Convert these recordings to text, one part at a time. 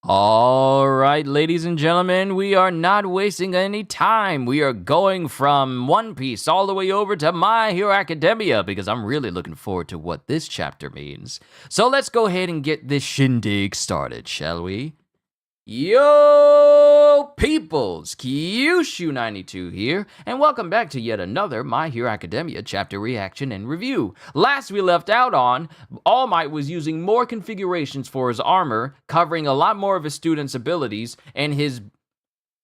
All right, ladies and gentlemen, we are not wasting any time. We are going from One Piece all the way over to My Hero Academia because I'm really looking forward to what this chapter means. So let's go ahead and get this shindig started, shall we? Yo, peoples, Kyushu92 here, and welcome back to yet another My Hero Academia chapter reaction and review. Last we left out on, All Might was using more configurations for his armor, covering a lot more of his students' abilities, and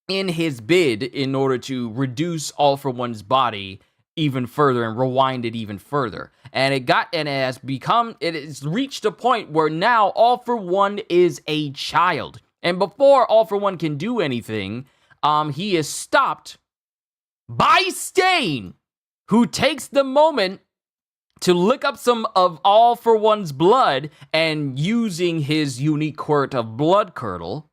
in his bid in order to reduce All For One's body even further and rewind it even further. And it has reached a point where now All For One is a child. And before All For One can do anything, he is stopped by Stain, who takes the moment to lick up some of All For One's blood, and using his unique quirk of Blood Curdle,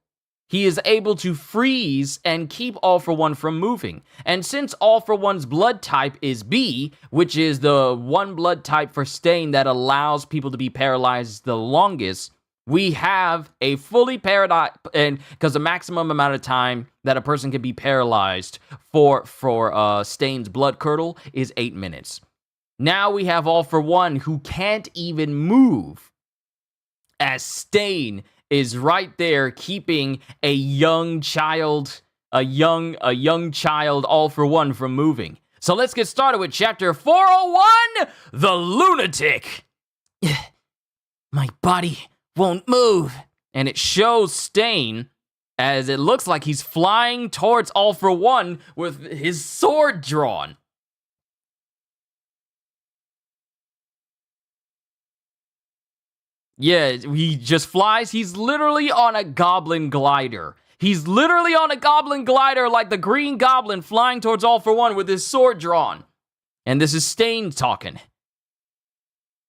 he is able to freeze and keep All For One from moving. And since All For One's blood type is B, which is the one blood type for Stain that allows people to be paralyzed the longest, we have a fully paralyzed, and because the maximum amount of time that a person can be paralyzed for Stain's Blood Curdle is 8 minutes. Now we have All For One who can't even move, as Stain is right there keeping a young child All For One from moving. So let's get started with chapter 401, The Lunatic. My body won't move. And it shows Stain as it looks like he's flying towards All For One with his sword drawn. Yeah, he just flies. He's literally on a goblin glider. He's literally on a goblin glider like the Green Goblin flying towards All For One with his sword drawn. And this is Stain talking.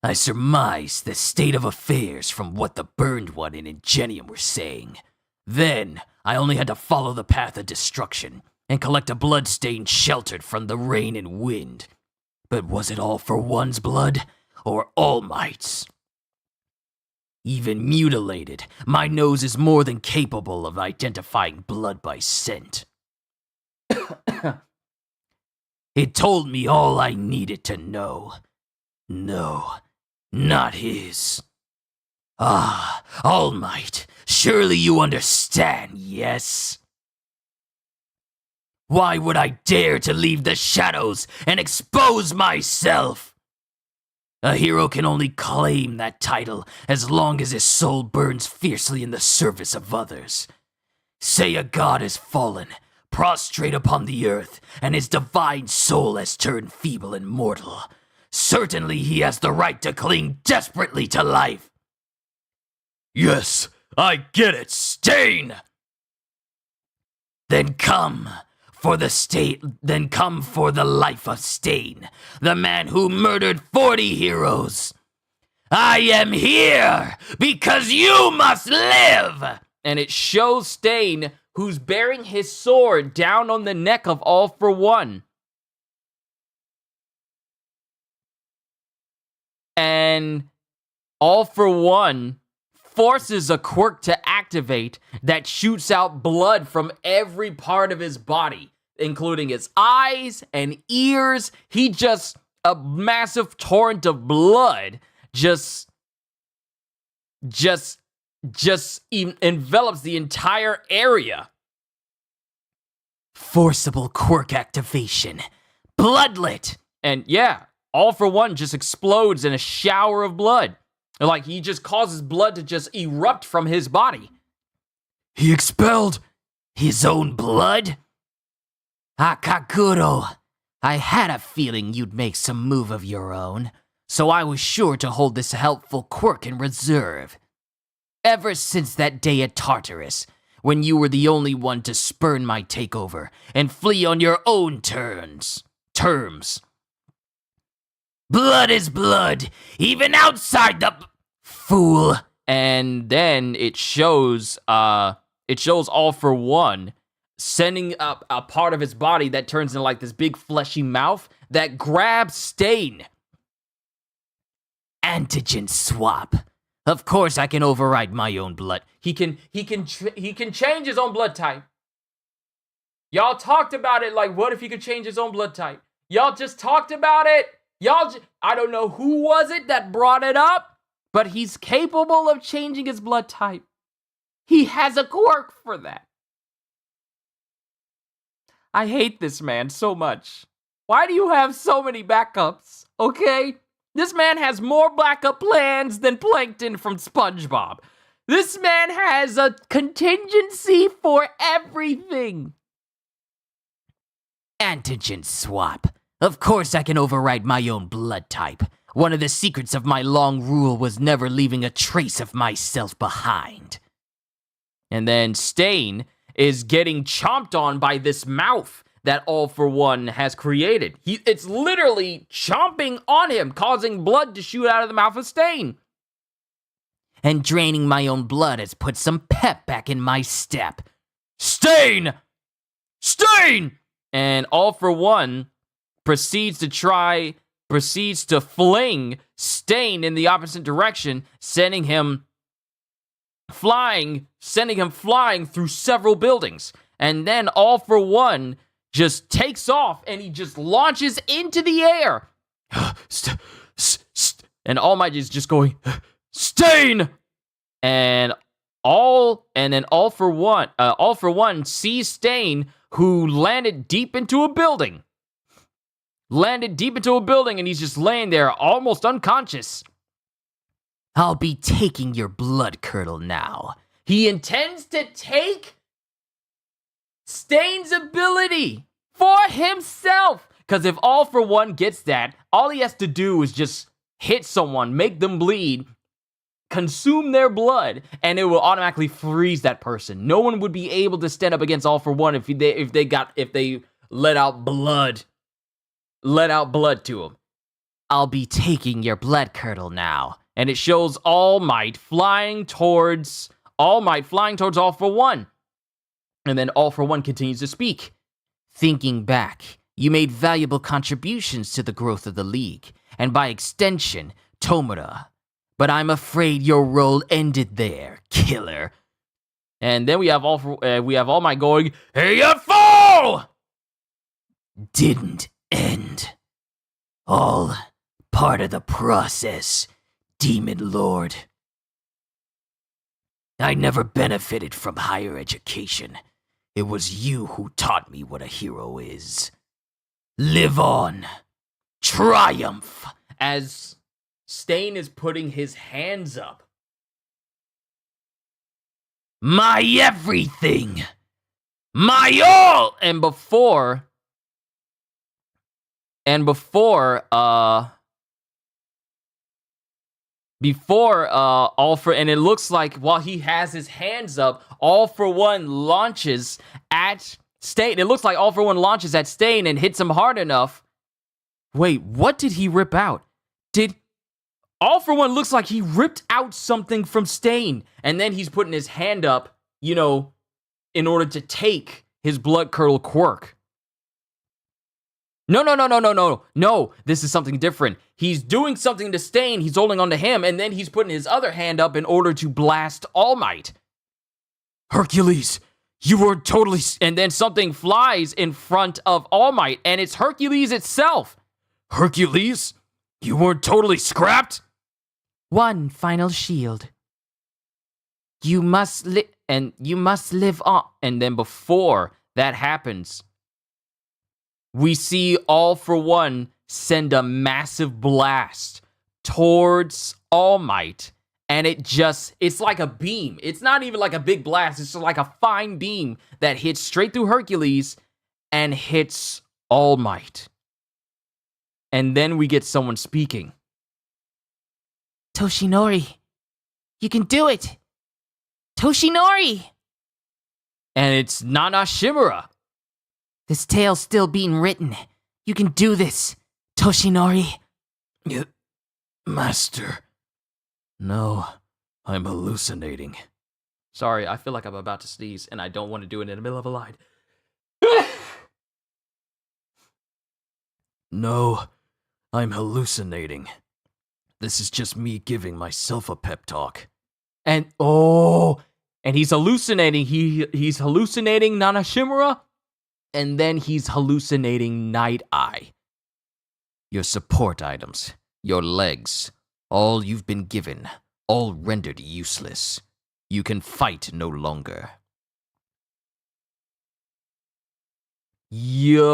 I surmised the state of affairs from what the Burned One and Ingenium were saying. Then, I only had to follow the path of destruction and collect a bloodstain sheltered from the rain and wind. But was it All For One's blood, or All Might's? Even mutilated, my nose is more than capable of identifying blood by scent. It told me all I needed to know. No. Not his. Ah, All Might, surely you understand, yes? Why would I dare to leave the shadows and expose myself? A hero can only claim that title as long as his soul burns fiercely in the service of others. Say a god has fallen, prostrate upon the earth, and his divine soul has turned feeble and mortal. Certainly he has the right to cling desperately to life. Yes, I get it, Stain! Then come for the life of Stain, the man who murdered 40 heroes. I am here because you must live! And it shows Stain, who's bearing his sword down on the neck of All For One. And All For One forces a quirk to activate that shoots out blood from every part of his body, including his eyes and ears. A massive torrent of blood just envelops the entire area. Forcible quirk activation. Bloodlet. And yeah, All For One just explodes in a shower of blood. Like, he just causes blood to just erupt from his body. He expelled his own blood? Akaguro, I had a feeling you'd make some move of your own, so I was sure to hold this helpful quirk in reserve. Ever since that day at Tartarus, when you were the only one to spurn my takeover and flee on your own terms. Blood is blood, even outside the fool. And then it shows All For One sending up a part of his body that turns into like this big fleshy mouth that grabs Stain. Antigen swap. Of course I can override my own blood. He can change his own blood type. Y'all talked about it, like, what if he could change his own blood type? Y'all just talked about it. I don't know who was it that brought it up, but he's capable of changing his blood type. He has a quirk for that. I hate this man so much. Why do you have so many backups? Okay? This man has more backup plans than Plankton from SpongeBob. This man has a contingency for everything. Antigen swap. Of course I can override my own blood type. One of the secrets of my long rule was never leaving a trace of myself behind. And then Stain is getting chomped on by this mouth that All For One has created. It's literally chomping on him, causing blood to shoot out of the mouth of Stain. And draining my own blood has put some pep back in my step. Stain! Stain! And All For One proceeds to fling Stain in the opposite direction, sending him flying through several buildings. And then All For One just takes off and he just launches into the air. And All Might is just going, Stain! And then All For One sees Stain, who landed deep into a building. And he's just laying there, almost unconscious. I'll be taking your blood curdle now. He intends to take Stain's ability for himself. Because if All For One gets that, all he has to do is just hit someone, make them bleed, consume their blood, and it will automatically freeze that person. No one would be able to stand up against All For One if they let out blood to him. I'll be taking your blood curdle now. And it shows All Might flying towards All For One. And then All For One continues to speak. Thinking back, you made valuable contributions to the growth of the League, and by extension, Tomura. But I'm afraid your role ended there, killer. And then we have All Might going, "Hey, you fool!" Didn't end. All part of the process, Demon Lord. I never benefited from higher education. It was you who taught me what a hero is. Live on. Triumph. As Stain is putting his hands up. My everything. My all. And before, and it looks like while he has his hands up, All For One launches at Stain. It looks like All For One launches at Stain and hits him hard enough. Wait, what did he rip out? All For One looks like he ripped out something from Stain, and then he's putting his hand up, in order to take his blood curdle quirk. No, this is something different. He's doing something to Stain, he's holding on to him, and then he's putting his other hand up in order to blast All Might. Hercules, you were totally... And then something flies in front of All Might, and it's Hercules itself. Hercules, you weren't totally scrapped? One final shield. You must live on. And then before that happens, we see All For One send a massive blast towards All Might, and it's like a beam. It's not even like a big blast, it's just like a fine beam that hits straight through Hercules and hits All Might. And then we get someone speaking. Toshinori, you can do it! Toshinori! And it's Nana Shimura. This tale's still being written. You can do this, Toshinori. Master. No, I'm hallucinating. Sorry, I feel like I'm about to sneeze, and I don't want to do it in the middle of a line. No, I'm hallucinating. This is just me giving myself a pep talk. And and he's hallucinating. He's hallucinating Nanashimura, and then he's hallucinating Night Eye. Your support items, your legs, all you've been given, all rendered useless. You can fight no longer. Yo.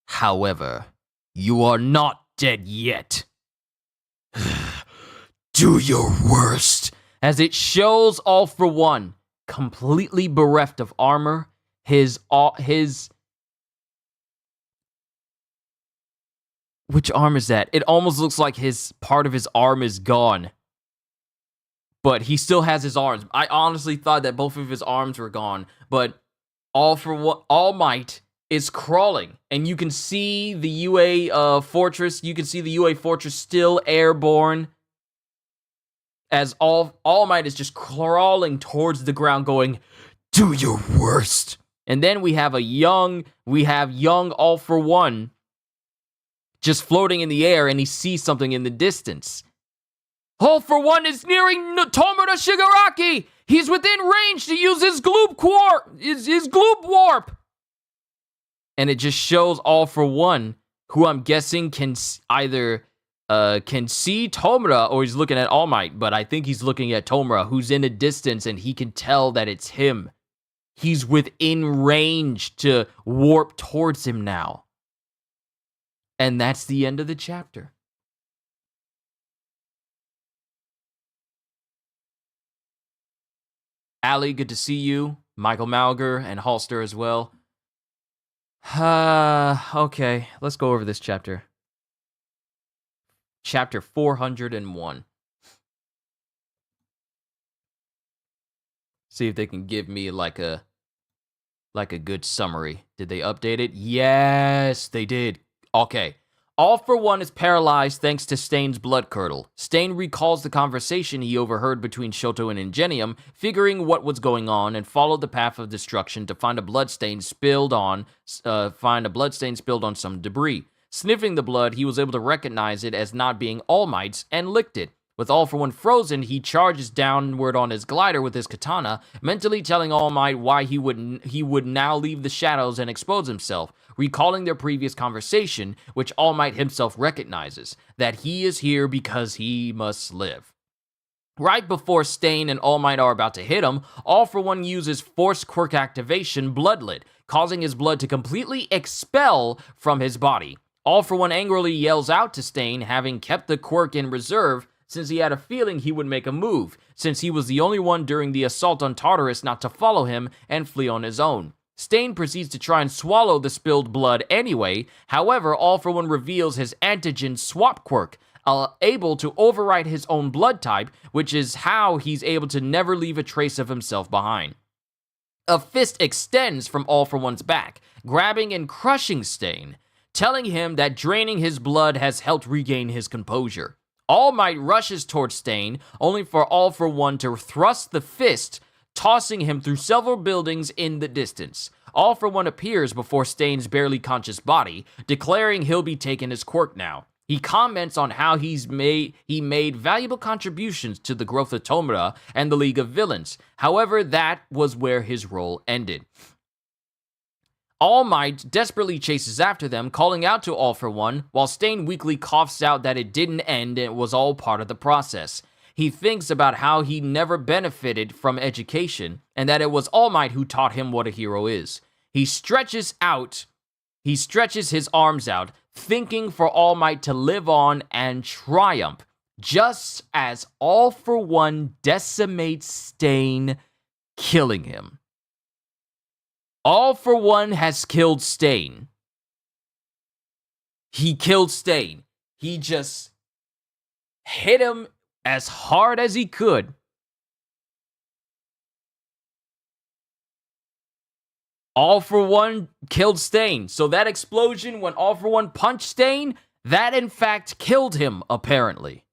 However, you are not dead yet. Do your worst. As it shows All For One, completely bereft of armor, his which arm is that? It almost looks like part of his arm is gone. But he still has his arms. I honestly thought that both of his arms were gone. But All Might is crawling. And you can see the UA fortress. You can see the UA fortress still airborne. As All Might is just crawling towards the ground going, do your worst. And then we have young All For One just floating in the air, and he sees something in the distance. All For One is nearing Tomura Shigaraki! He's within range to use his gloop warp! And it just shows All For One, who I'm guessing can either can see Tomura, or he's looking at All Might, but I think he's looking at Tomura, who's in a distance, and he can tell that it's him. He's within range to warp towards him now. And that's the end of the chapter. Ali, good to see you. Michael Malger and Halster as well. Okay, let's go over this chapter. Chapter 401. See if they can give me like a good summary. Did they update it? Yes, they did. Okay. All For One is paralyzed thanks to Stain's blood curdle. Stain recalls the conversation he overheard between Shoto and Ingenium, figuring what was going on, and followed the path of destruction to find a bloodstain spilled on some debris. Sniffing the blood, he was able to recognize it as not being All Might's and licked it. With All For One frozen, he charges downward on his glider with his katana, mentally telling All Might why he would now leave the shadows and expose himself, recalling their previous conversation, which All Might himself recognizes, that he is here because he must live. Right before Stain and All Might are about to hit him, All For One uses Force Quirk Activation Bloodlet, causing his blood to completely expel from his body. All For One angrily yells out to Stain, having kept the quirk in reserve, since he had a feeling he would make a move, since he was the only one during the assault on Tartarus not to follow him and flee on his own. Stain proceeds to try and swallow the spilled blood anyway. However, All For One reveals his antigen swap quirk, able to overwrite his own blood type, which is how he's able to never leave a trace of himself behind. A fist extends from All For One's back, grabbing and crushing Stain, telling him that draining his blood has helped regain his composure. All Might rushes towards Stain, only for All For One to thrust the fist, tossing him through several buildings in the distance. All For One appears before Stain's barely conscious body, declaring he'll be taking his quirk now. He comments on how he made valuable contributions to the growth of Tomura and the League of Villains. However, that was where his role ended. All Might desperately chases after them, calling out to All For One, while Stain weakly coughs out that it didn't end and it was all part of the process. He thinks about how he never benefited from education, and that it was All Might who taught him what a hero is. He stretches his arms out, thinking for All Might to live on and triumph, just as All For One decimates Stain, killing him. All For One has killed Stain. He killed Stain. He just hit him as hard as he could. All For One killed Stain. So that explosion when All For One punched Stain, that in fact killed him, apparently.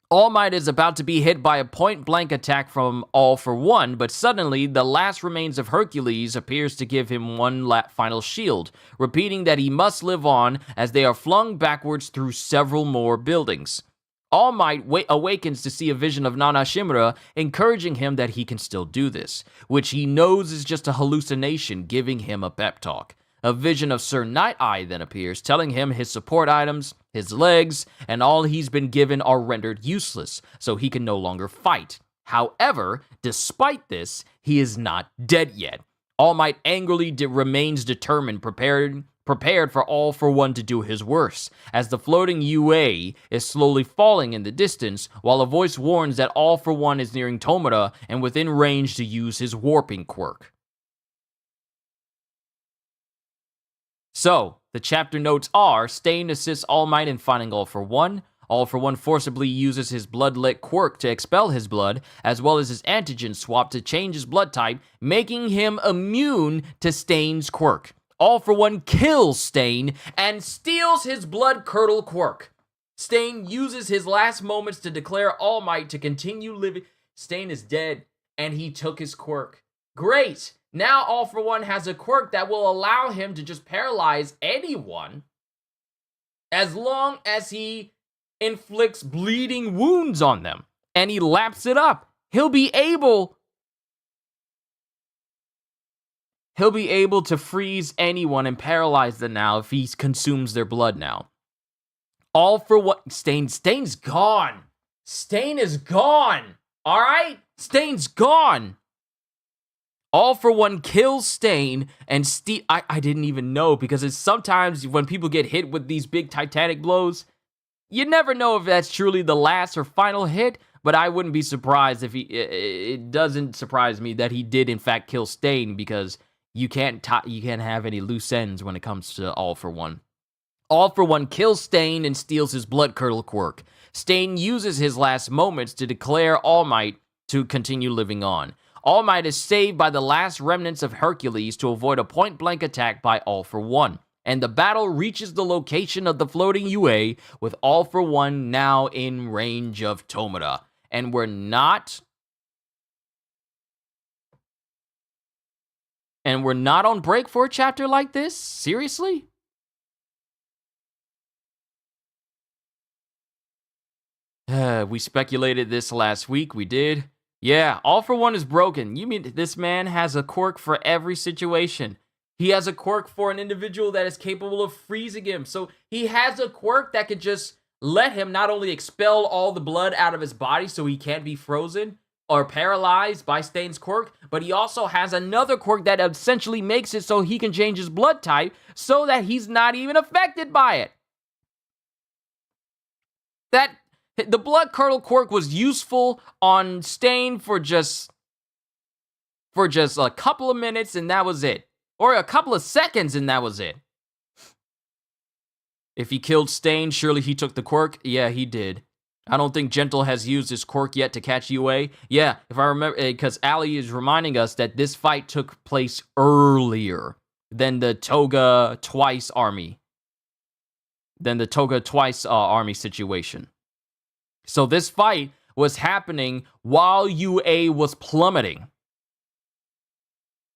All Might is about to be hit by a point-blank attack from All for One, but suddenly the last remains of Hercules appears to give him one final shield, repeating that he must live on as they are flung backwards through several more buildings. All Might awakens to see a vision of Nana Shimura, encouraging him that he can still do this, which he knows is just a hallucination, giving him a pep talk. A vision of Sir Night-Eye then appears, telling him his support items, his legs, and all he's been given are rendered useless, so he can no longer fight. However, despite this, he is not dead yet. All Might angrily remains determined, prepared for All for One to do his worst, as the floating UA is slowly falling in the distance, while a voice warns that All for One is nearing Tomura and within range to use his warping quirk. So, the chapter notes are, Stain assists All Might in finding All for One. All for One forcibly uses his Bloodlet quirk to expel his blood, as well as his antigen swap to change his blood type, making him immune to Stain's quirk. All for One kills Stain and steals his Blood Curdle quirk. Stain uses his last moments to declare All Might to continue living. Stain is dead, and he took his quirk. Great! Now All for One has a quirk that will allow him to just paralyze anyone as long as he inflicts bleeding wounds on them and he laps it up. He'll be able to freeze anyone and paralyze them now if he consumes their blood now. All for One. Stain's gone. Stain is gone. All right? Stain's gone. All for One kills Stain, and I didn't even know, because it's sometimes when people get hit with these big Titanic blows, you never know if that's truly the last or final hit, but I wouldn't be surprised if it doesn't surprise me that he did in fact kill Stain, because you can't have any loose ends when it comes to All for One. All for One kills Stain and steals his Blood Curdle quirk. Stain uses his last moments to declare All Might to continue living on. All Might is saved by the last remnants of Hercules to avoid a point-blank attack by All for One, and the battle reaches the location of the floating UA, with All for One now in range of Tomura. And we're not on break for a chapter like this? Seriously? We speculated this last week, we did. Yeah, All for One is broken. You mean this man has a quirk for every situation. He has a quirk for an individual that is capable of freezing him. So he has a quirk that could just let him not only expel all the blood out of his body so he can't be frozen or paralyzed by Stain's quirk, but he also has another quirk that essentially makes it so he can change his blood type so that he's not even affected by it. The Blood Curdle quirk was useful on Stain for just a couple of minutes, and that was it. Or a couple of seconds, and that was it. If he killed Stain, surely he took the quirk? Yeah, he did. I don't think Gentle has used his quirk yet to catch UA. Yeah, if I remember, because Ali is reminding us that this fight took place earlier than the Toga Twice army. Army situation. So this fight was happening while UA was plummeting,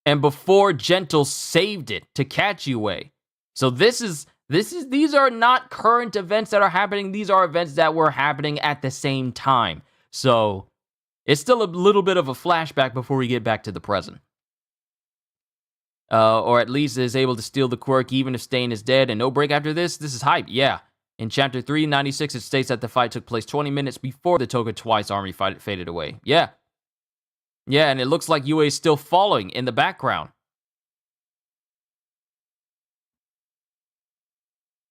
and before Gentle saved it to catch UA. So these are not current events that are happening. These are events that were happening at the same time. So it's still a little bit of a flashback before we get back to the present. Or at least is able to steal the quirk even if Stain is dead, and no break after this. This is hype. Yeah. In Chapter 396, it states that the fight took place 20 minutes before the Toga Twice army fight faded away. Yeah. Yeah, and it looks like UA is still falling in the background.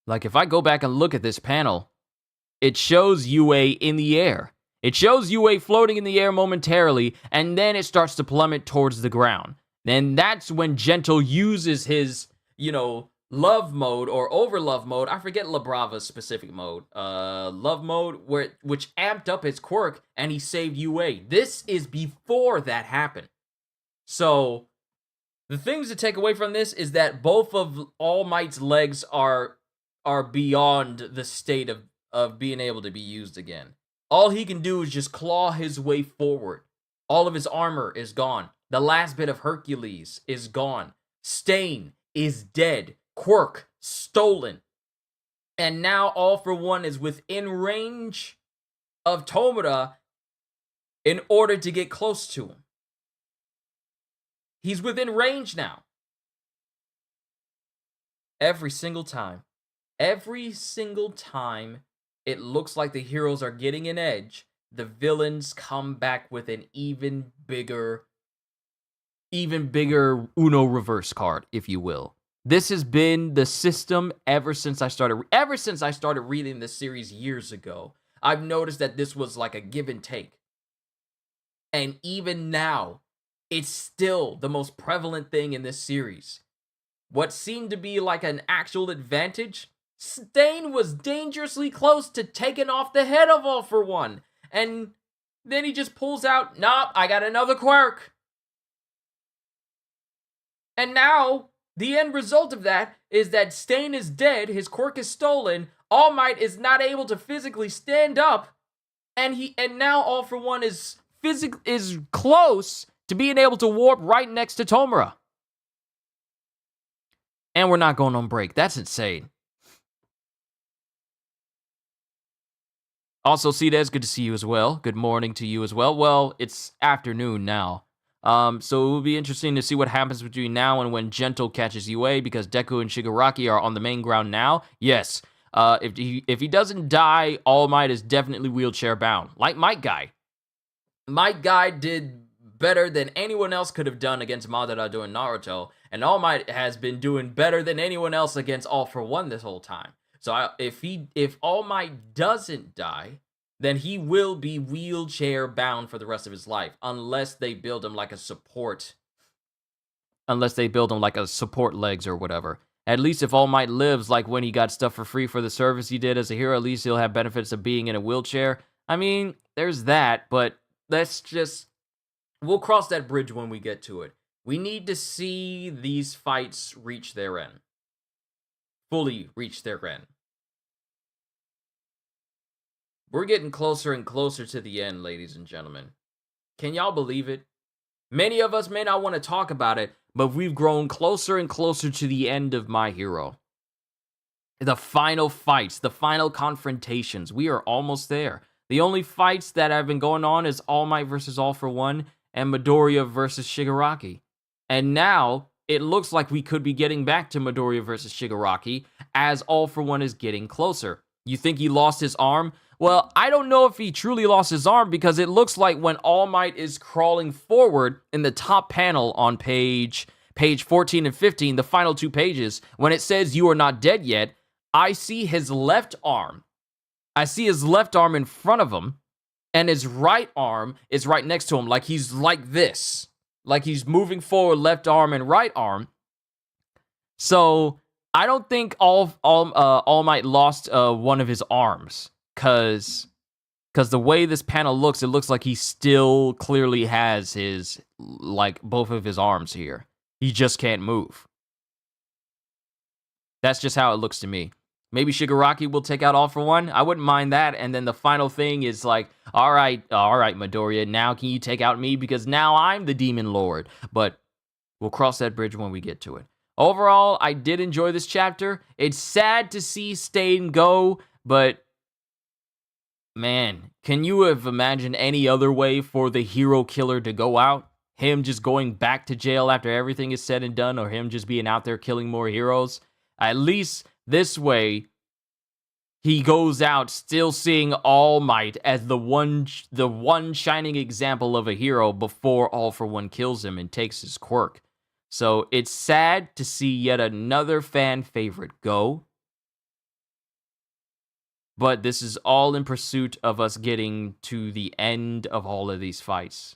Like, if I go back and look at this panel, it shows UA in the air. It shows UA floating in the air momentarily, and then it starts to plummet towards the ground. And that's when Gentle uses his, love mode or over love mode. I forget La Brava's specific mode. Love mode, which amped up his quirk and he saved UA. This is before that happened. So the things to take away from this is that both of All Might's legs are beyond the state of being able to be used again. All he can do is just claw his way forward. All of his armor is gone. The last bit of Hercules is gone. Stain is dead. Quirk stolen. And now All For One is within range of Tomura in order to get close to him. He's within range now. Every single time it looks like the heroes are getting an edge, the villains come back with an even bigger Uno reverse card, if you will. This has been the system ever since I started reading this series years ago. I've noticed that this was like a give and take. And even now, it's still the most prevalent thing in this series. What seemed to be like an actual advantage, Stain was dangerously close to taking off the head of All For One. And then he just pulls out, "Nope, I got another quirk." And now, the end result of that is that Stain is dead, his quirk is stolen, All Might is not able to physically stand up, and now All For One is close to being able to warp right next to Tomura. And we're not going on break. That's insane. Also, Cdes, good to see you as well. Good morning to you as well. Well, it's afternoon now. So it will be interesting to see what happens between now and when Gentle catches UA, because Deku and Shigaraki are on the main ground now. Yes, if he doesn't die, All Might is definitely wheelchair bound. Like Might Guy. Might Guy did better than anyone else could have done against Madara during Naruto, and All Might has been doing better than anyone else against All For One this whole time. So if All Might doesn't die, then he will be wheelchair bound for the rest of his life, unless they build him like a support. Unless they build him like a support legs or whatever. At least if All Might lives, like when he got stuff for free for the service he did as a hero, at least he'll have benefits of being in a wheelchair. I mean, there's that, but we'll cross that bridge when we get to it. We need to see these fights reach their end. Fully reach their end. We're getting closer and closer to the end, ladies and gentlemen. Can y'all believe it? Many of us may not want to talk about it, but we've grown closer and closer to the end of My Hero. The final fights, the final confrontations, we are almost there. The only fights that have been going on is All Might versus All For One and Midoriya versus Shigaraki. And now, it looks like we could be getting back to Midoriya versus Shigaraki as All For One is getting closer. You think he lost his arm? Well, I don't know if he truly lost his arm, because it looks like when All Might is crawling forward in the top panel on page 14 and 15, the final two pages, when it says "You are not dead yet," I see his left arm. I see his left arm in front of him, and his right arm is right next to him, like he's like this. Like he's moving forward, left arm and right arm. So I don't think All Might lost one of his arms, because the way this panel looks, it looks like he still clearly has his, like, both of his arms here. He just can't move. That's just how it looks to me. Maybe Shigaraki will take out All For One. I wouldn't mind that. And then the final thing is like, all right, Midoriya, now can you take out me? Because now I'm the Demon Lord. But we'll cross that bridge when we get to it. Overall, I did enjoy this chapter. It's sad to see Stain go, but man, can you have imagined any other way for the hero killer to go out? Him just going back to jail after everything is said and done, or him just being out there killing more heroes? At least this way, he goes out still seeing All Might as the one shining example of a hero before All For One kills him and takes his quirk. So it's sad to see yet another fan favorite go. But this is all in pursuit of us getting to the end of all of these fights.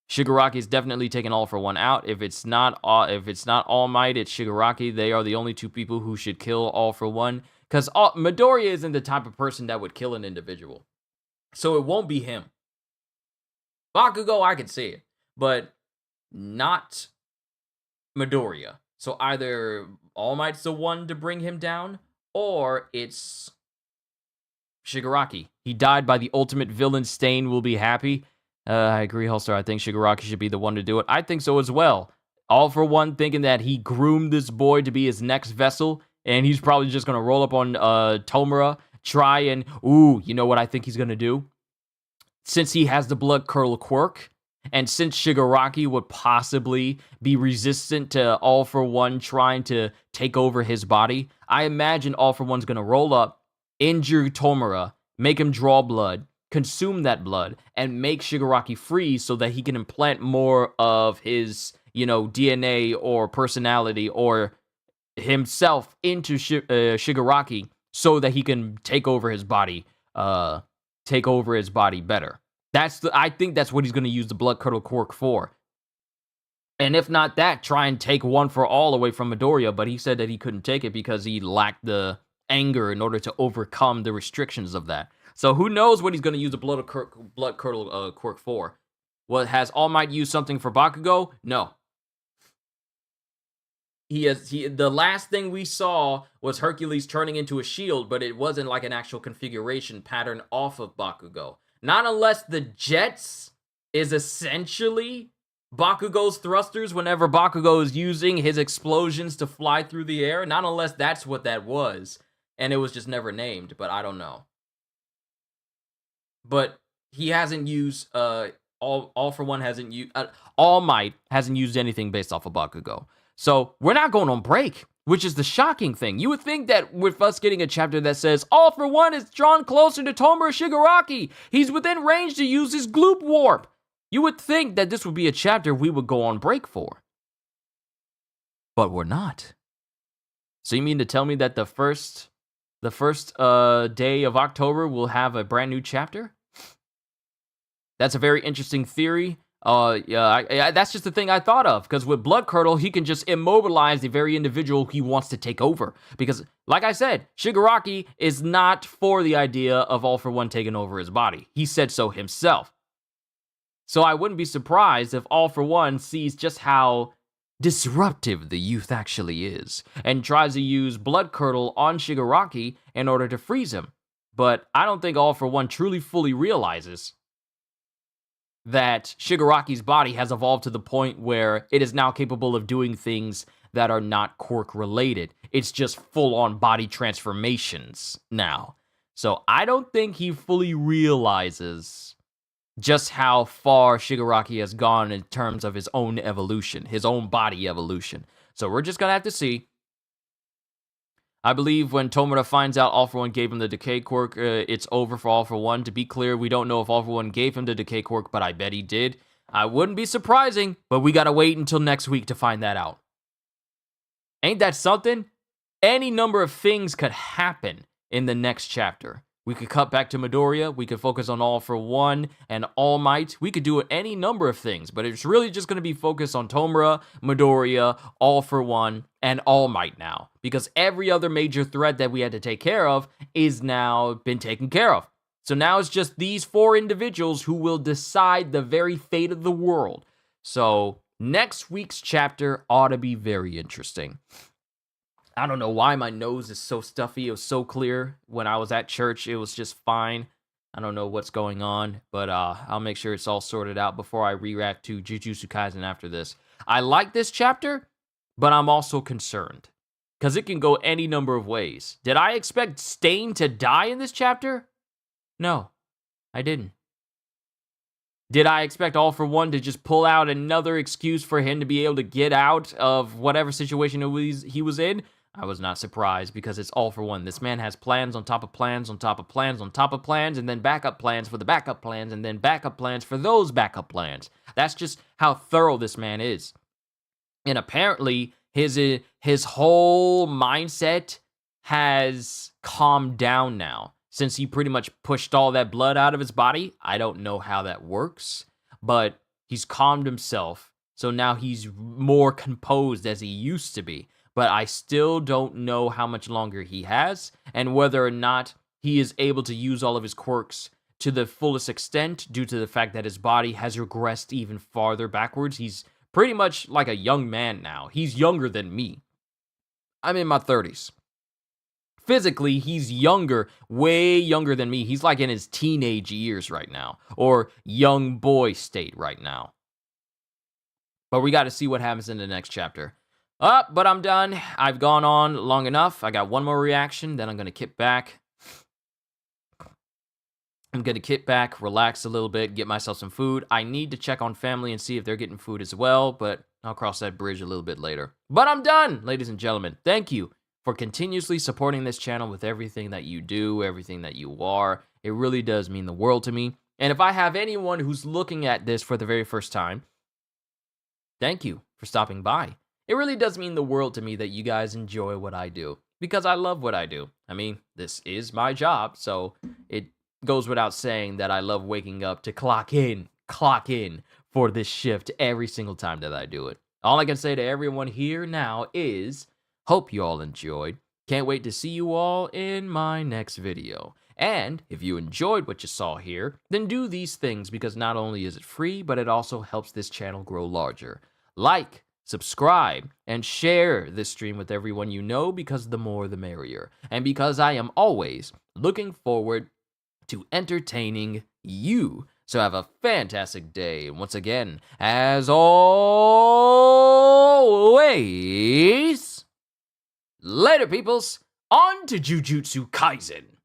Shigaraki is definitely taking All For One out. If it's not All Might, it's Shigaraki. They are the only two people who should kill All For One, because Midoriya isn't the type of person that would kill an individual, so it won't be him. Bakugo, I can see it, but not Midoriya. So either All Might's the one to bring him down, or it's Shigaraki. He died by the ultimate villain. Stain will be happy. I agree, Holster. I think Shigaraki should be the one to do it. I think so as well. All for One thinking that he groomed this boy to be his next vessel, and he's probably just going to roll up on Tomura, try and, you know what I think he's going to do? Since he has the Blood Curdle quirk, and since Shigaraki would possibly be resistant to All for One trying to take over his body, I imagine All for One's going to roll up, injure Tomura, make him draw blood, consume that blood, and make Shigaraki free so that he can implant more of his, DNA or personality or himself into Shigaraki so that he can take over his body better. I think that's what he's going to use the Blood Curdle quirk for. And if not that, try and take One for All away from Midoriya, but he said that he couldn't take it because he lacked the anger in order to overcome the restrictions of that. So who knows what he's going to use the Blood Curdle quirk for. Has All Might used something for Bakugo? No. The last thing we saw was Hercules turning into a shield, but it wasn't like an actual configuration pattern off of Bakugo. Not unless the Jets is essentially Bakugo's thrusters whenever Bakugo is using his explosions to fly through the air. Not unless that's what that was, and it was just never named, but I don't know. But he hasn't used, All for One hasn't used, All Might hasn't used anything based off of Bakugo. So we're not going on break, which is the shocking thing. You would think that with us getting a chapter that says, All for One is drawn closer to Tomura Shigaraki. He's within range to use his Gloop Warp. You would think that this would be a chapter we would go on break for. But we're not. So you mean to tell me that the first day of October will have a brand new chapter? That's a very interesting theory. That's just the thing I thought of, because with Blood Curdle, he can just immobilize the very individual he wants to take over. Because, like I said, Shigaraki is not for the idea of All for One taking over his body. He said so himself. So I wouldn't be surprised if All for One sees just how disruptive the youth actually is, and tries to use Blood Curdle on Shigaraki in order to freeze him. But I don't think All for One truly fully realizes that Shigaraki's body has evolved to the point where it is now capable of doing things that are not quirk related. It's just full-on body transformations now. So I don't think he fully realizes just how far Shigaraki has gone in terms of his own evolution, his own body evolution. So we're just going to have to see. I believe when Tomura finds out All for One gave him the Decay quirk, it's over for All for One. To be clear, we don't know if All for One gave him the Decay quirk, but I bet he did. I wouldn't be surprising, but we gotta wait until next week to find that out. Ain't that something? Any number of things could happen in the next chapter. We could cut back to Midoriya. We could focus on All for One and All Might. We could do any number of things, but it's really just going to be focused on Tomura, Midoriya, All for One, and All Might now. Because every other major threat that we had to take care of is now been taken care of. So now it's just these four individuals who will decide the very fate of the world. So next week's chapter ought to be very interesting. I don't know why my nose is so stuffy. It was so clear when I was at church. It was just fine. I don't know what's going on, but I'll make sure it's all sorted out before I react to Jujutsu Kaisen after this. I like this chapter, but I'm also concerned because it can go any number of ways. Did I expect Stain to die in this chapter? No, I didn't. Did I expect All for One to just pull out another excuse for him to be able to get out of whatever situation he was in? I was not surprised because it's All for One. This man has plans on top of plans on top of plans on top of plans, and then backup plans for the backup plans, and then backup plans for those backup plans. That's just how thorough this man is. And apparently, his whole mindset has calmed down now since he pretty much pushed all that blood out of his body. I don't know how that works, but he's calmed himself. So now he's more composed as he used to be. But I still don't know how much longer he has and whether or not he is able to use all of his quirks to the fullest extent due to the fact that his body has regressed even farther backwards. He's pretty much like a young man now. He's younger than me. I'm in my 30s. physically, he's younger, way younger than me. He's like in his teenage years right now, or young boy state right now. But we got to see what happens in the next chapter. But I'm done. I've gone on long enough. I got one more reaction, then I'm going to kick back. Relax a little bit, get myself some food. I need to check on family and see if they're getting food as well, but I'll cross that bridge a little bit later. But I'm done, ladies and gentlemen. Thank you for continuously supporting this channel with everything that you do, everything that you are. It really does mean the world to me. And if I have anyone who's looking at this for the very first time, thank you for stopping by. It really does mean the world to me that you guys enjoy what I do, because I love what I do. I mean, this is my job, so it goes without saying that I love waking up to clock in for this shift every single time that I do it. All I can say to everyone here now is, hope you all enjoyed. Can't wait to see you all in my next video. And if you enjoyed what you saw here, then do these things, because not only is it free, but it also helps this channel grow larger. Like, subscribe, and share this stream with everyone you know, because the more the merrier. And because I am always looking forward to entertaining you. So have a fantastic day. And once again, as always, later peoples, on to Jujutsu Kaisen.